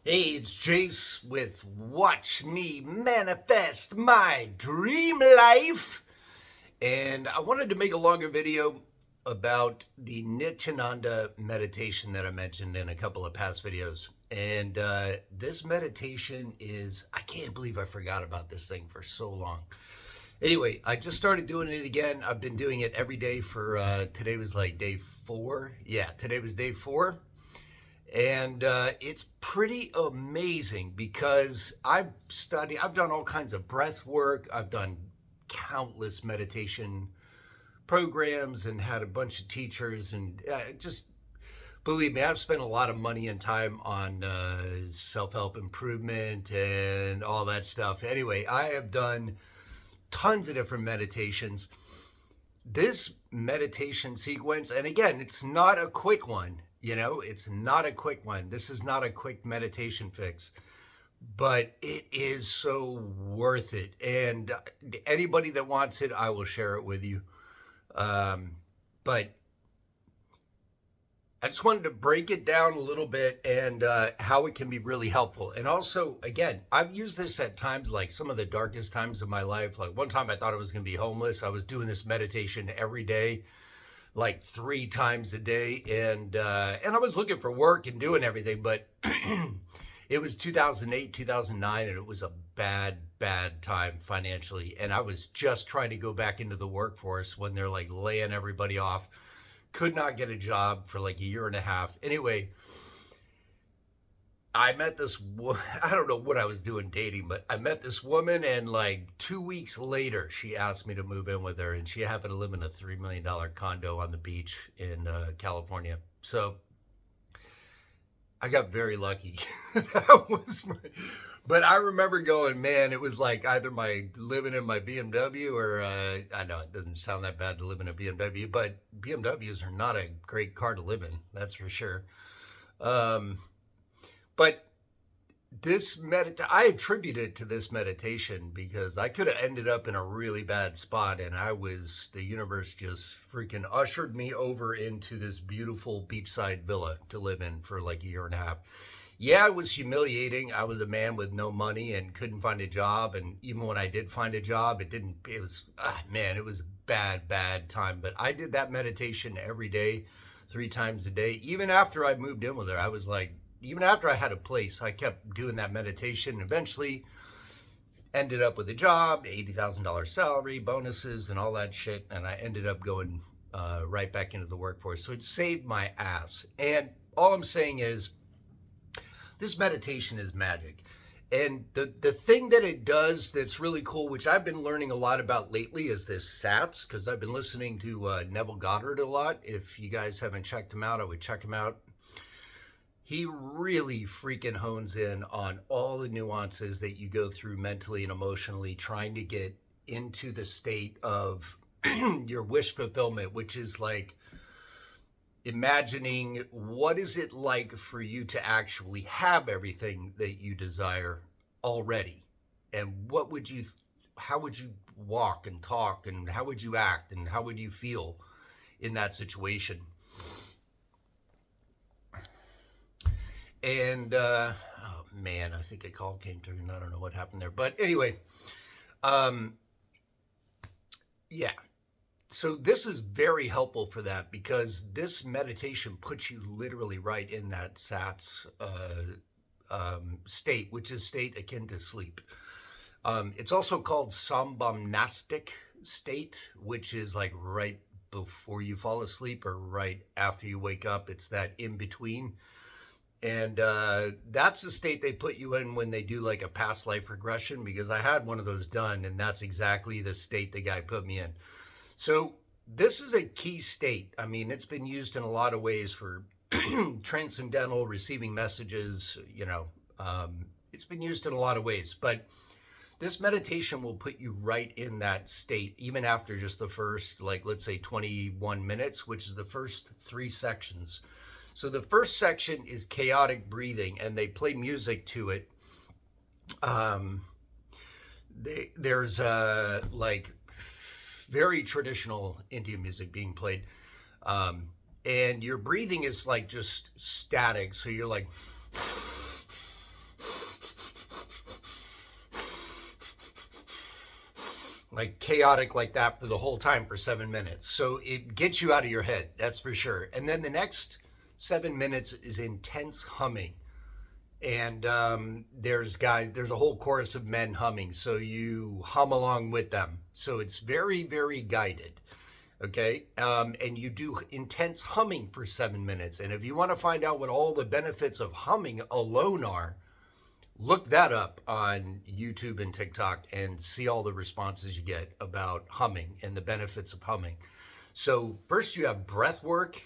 Hey, it's Jace with Watch Me Manifest My Dream Life. And I wanted to make a longer video about the Nityananda meditation that I mentioned in a couple of past videos. And this meditation is, I can't believe I forgot about this thing for so long. Anyway, I just started doing it again. I've been doing it every day for, today was like day 4. Yeah, today was day 4. And it's pretty amazing because I've done all kinds of breath work. I've done countless meditation programs and had a bunch of teachers. And just believe me, I've spent a lot of money and time on self-help improvement and all that stuff. Anyway, I have done tons of different meditations. This meditation sequence, and again, it's not a quick one. It's not a quick one. This is not a quick meditation fix, but it is so worth it. And anybody that wants it, I will share it with you. But I just wanted to break it down a little bit and how it can be really helpful. And also, again, I've used this at times, like some of the darkest times of my life. Like one time I thought I was going to be homeless. I was doing this meditation every day, like 3 times a day, and I was looking for work and doing everything, but it was 2008, 2009, and it was a bad time financially, and I was just trying to go back into the workforce when they're like laying everybody off. Could not get a job for like a year and a half. Anyway, I met this, I don't know what I was doing dating, but I met this woman, and like 2 weeks later, she asked me to move in with her, and she happened to live in a $3 million condo on the beach in California. So I got very lucky. But I remember going, man, it was like either my living in my BMW or I know it doesn't sound that bad to live in a BMW, but BMWs are not a great car to live in, that's for sure. But I attribute it to this meditation because I could have ended up in a really bad spot, and the universe just freaking ushered me over into this beautiful beachside villa to live in for like a year and a half. Yeah, it was humiliating. I was a man with no money and couldn't find a job. And even when I did find a job, it was a bad time. But I did that meditation every day, 3 times a day. Even after I moved in with her, I was like, even after I had a place, I kept doing that meditation. Eventually ended up with a job, $80,000 salary, bonuses, and all that shit. And I ended up going right back into the workforce. So it saved my ass. And all I'm saying is this meditation is magic. And the thing that it does that's really cool, which I've been learning a lot about lately, is this SATS, because I've been listening to Neville Goddard a lot. If you guys haven't checked him out, I would check him out. He really freaking hones in on all the nuances that you go through mentally and emotionally trying to get into the state of your wish fulfillment, which is like imagining what is it like for you to actually have everything that you desire already, and how would you walk and talk, and how would you act, and how would you feel in that situation. And oh man, I think a call came through and I don't know what happened there, but anyway, yeah. So this is very helpful for that because this meditation puts you literally right in that SATS state, which is state akin to sleep. It's also called somnambulistic state, which is like right before you fall asleep or right after you wake up. It's that in between. And that's the state they put you in when they do like a past life regression, because I had one of those done, and that's exactly the state the guy put me in. So this is a key state. I mean, it's been used in a lot of ways for transcendental, receiving messages, it's been used in a lot of ways. But this meditation will put you right in that state, even after just the first, like, let's say 21 minutes, which is the first 3 sections. So the first section is chaotic breathing, and they play music to it. There's like very traditional Indian music being played. And your breathing is like just static. So you're like, like chaotic like that for the whole time for 7 minutes. So it gets you out of your head, that's for sure. And then the next 7 minutes is intense humming. And there's a whole chorus of men humming. So you hum along with them. So it's very, very guided. Okay. And you do intense humming for 7 minutes. And if you want to find out what all the benefits of humming alone are, look that up on YouTube and TikTok and see all the responses you get about humming and the benefits of humming. So first you have breath work,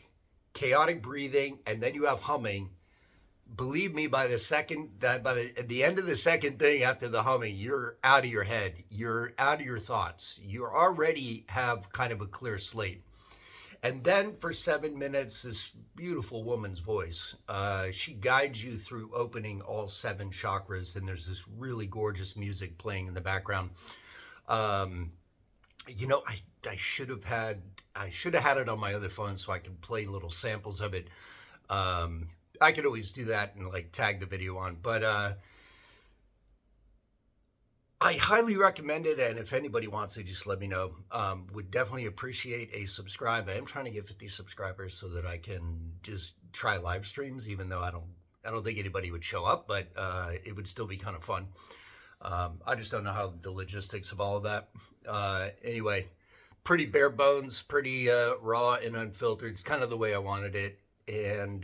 chaotic breathing, and then you have humming. Believe me, by the end of the second thing after the humming, you're out of your head. You're out of your thoughts. You already have kind of a clear slate. And then for 7 minutes, this beautiful woman's voice, she guides you through opening all 7 chakras. And there's this really gorgeous music playing in the background. You know, I should have had it on my other phone so I could play little samples of it. I could always do that and like tag the video on, but I highly recommend it. And if anybody wants it, just let me know. Would definitely appreciate a subscribe. I am trying to get 50 subscribers so that I can just try live streams, even though I don't think anybody would show up, but it would still be kind of fun. I just don't know how the logistics of all of that. Anyway, pretty bare bones, pretty raw and unfiltered. It's kind of the way I wanted it. And,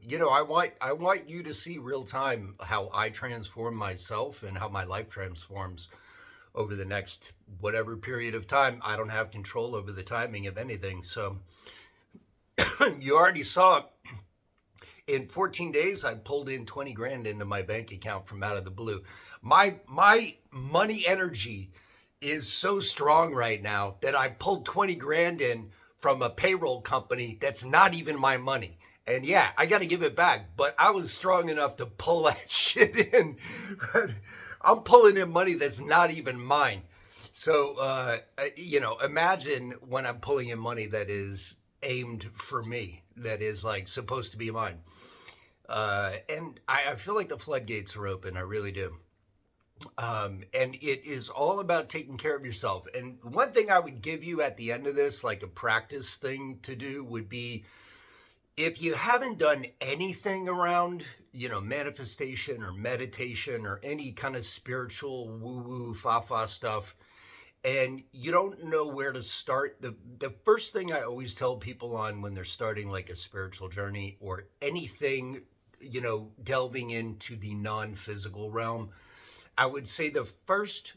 you know, I want you to see real time how I transform myself and how my life transforms over the next whatever period of time. I don't have control over the timing of anything. So you already saw in 14 days, I pulled in 20 grand into my bank account from out of the blue. My money energy is so strong right now that I pulled 20 grand in from a payroll company that's not even my money. And yeah, I got to give it back, but I was strong enough to pull that shit in. I'm pulling in money that's not even mine. So, you know, imagine when I'm pulling in money that is aimed for me, that is like supposed to be mine. And I feel like the floodgates are open. I really do. And it is all about taking care of yourself. And one thing I would give you at the end of this, like a practice thing to do, would be if you haven't done anything around, you know, manifestation or meditation or any kind of spiritual woo-woo fa-fa stuff, and you don't know where to start, the first thing I always tell people on when they're starting like a spiritual journey or anything, you know, delving into the non-physical realm, I would say the first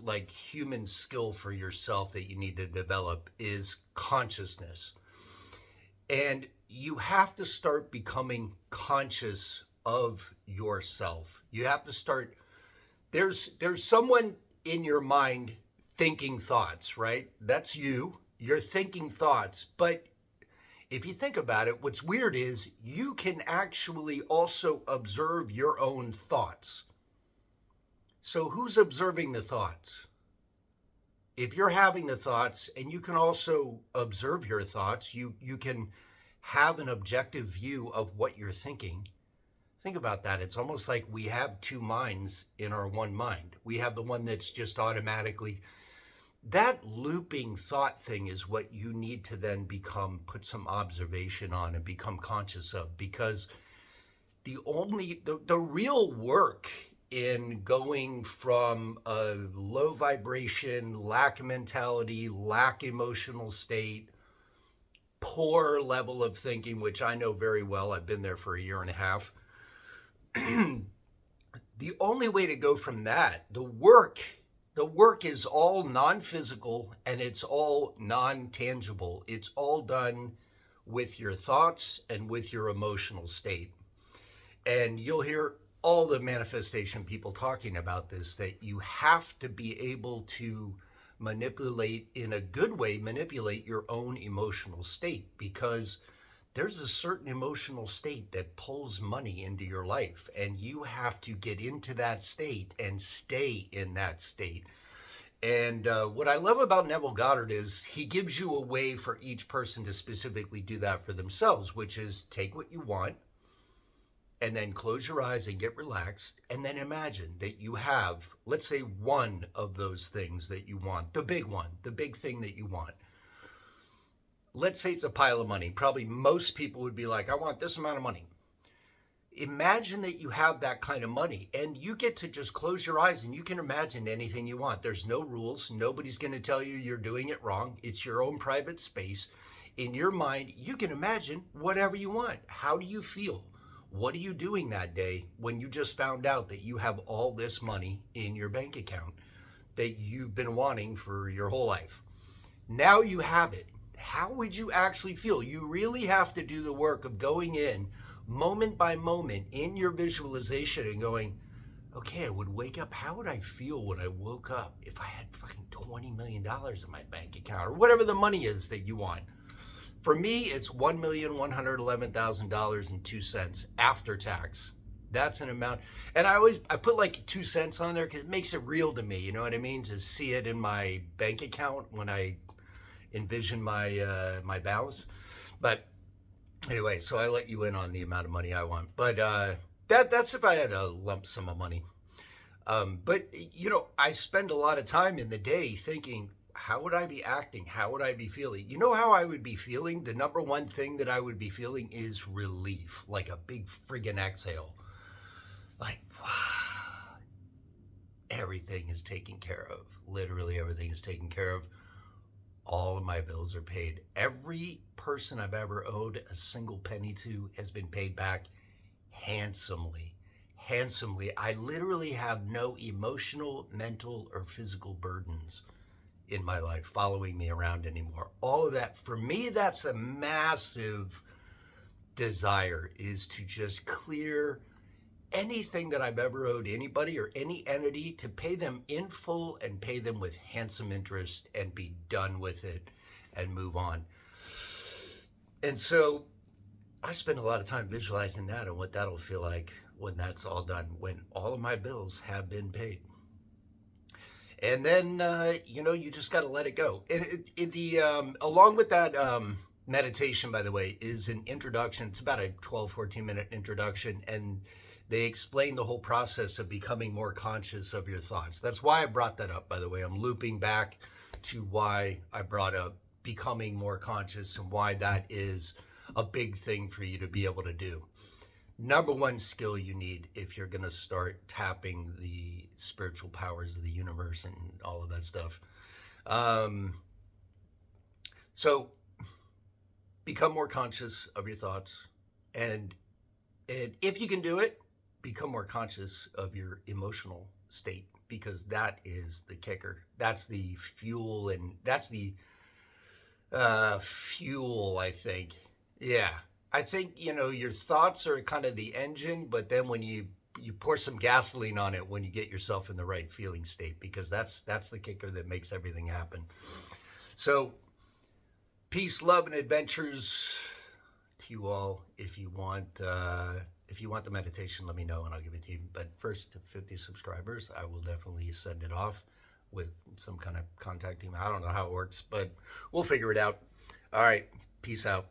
like human skill for yourself that you need to develop is consciousness. And you have to start becoming conscious of yourself. You have to start, there's someone in your mind thinking thoughts, right? That's you. You're thinking thoughts. But if you think about it, what's weird is you can actually also observe your own thoughts. So who's observing the thoughts? If you're having the thoughts and you can also observe your thoughts, you can have an objective view of what you're thinking. Think about that. It's almost like we have 2 minds in our one mind. We have the one that's just automatically, that looping thought thing is what you need to then put some observation on and become conscious of, because the real work in going from a low vibration, lack mentality, lack emotional state, poor level of thinking, which I know very well, I've been there for a year and a half. The only way to go from that, the work is all non-physical and it's all non-tangible. It's all done with your thoughts and with your emotional state. And you'll hear all the manifestation people talking about this, that you have to be able to manipulate, in a good way, manipulate your own emotional state, because there's a certain emotional state that pulls money into your life, and you have to get into that state and stay in that state. And what I love about Neville Goddard is he gives you a way for each person to specifically do that for themselves, which is take what you want and then close your eyes and get relaxed, and then imagine that you have, let's say, one of those things that you want, the big one, the big thing that you want. Let's say it's a pile of money. Probably most people would be like, I want this amount of money. Imagine that you have that kind of money, and you get to just close your eyes and you can imagine anything you want. There's no rules. Nobody's going to tell you you're doing it wrong. It's your own private space. In your mind, you can imagine whatever you want. How do you feel? What are you doing that day when you just found out that you have all this money in your bank account that you've been wanting for your whole life? Now you have it. How would you actually feel? You really have to do the work of going in moment by moment in your visualization and going, okay, I would wake up. How would I feel when I woke up if I had fucking $20 million in my bank account, or whatever the money is that you want? For me, it's $1,111,000.02 after tax. That's an amount. And I put like 2 cents on there because it makes it real to me. You know what I mean? To see it in my bank account when I envision my balance. But anyway, so I let you in on the amount of money I want. But that's if I had a lump sum of money. But, you know, I spend a lot of time in the day thinking, how would I be acting? How would I be feeling? You know how I would be feeling? The number one thing that I would be feeling is relief, like a big friggin' exhale. Like, wow, everything is taken care of. Literally everything is taken care of. All of my bills are paid. Every person I've ever owed a single penny to has been paid back handsomely. Handsomely. I literally have no emotional, mental, or physical burdens in my life following me around anymore. All of that, for me, that's a massive desire, is to just clear anything that I've ever owed anybody or any entity, to pay them in full and pay them with handsome interest and be done with it and move on. And so I spend a lot of time visualizing that and what that'll feel like when that's all done, when all of my bills have been paid. And then, you know, you just got to let it go. And along with that meditation, by the way, is an introduction. It's about a 12, 14-minute introduction. And they explain the whole process of becoming more conscious of your thoughts. That's why I brought that up, by the way. I'm looping back to why I brought up becoming more conscious and why that is a big thing for you to be able to do. Number one skill you need if you're going to start tapping the spiritual powers of the universe and all of that stuff. So become more conscious of your thoughts. And if you can do it, become more conscious of your emotional state, because that is the kicker. That's the fuel, and that's the fuel, I think. Yeah. I think, you know, your thoughts are kind of the engine, but then when you pour some gasoline on it when you get yourself in the right feeling state, because that's the kicker that makes everything happen. So peace, love, and adventures to you all. If you want the meditation, let me know and I'll give it to you. But first, to 50 subscribers, I will definitely send it off with some kind of contact email. I don't know how it works, but we'll figure it out. All right. Peace out.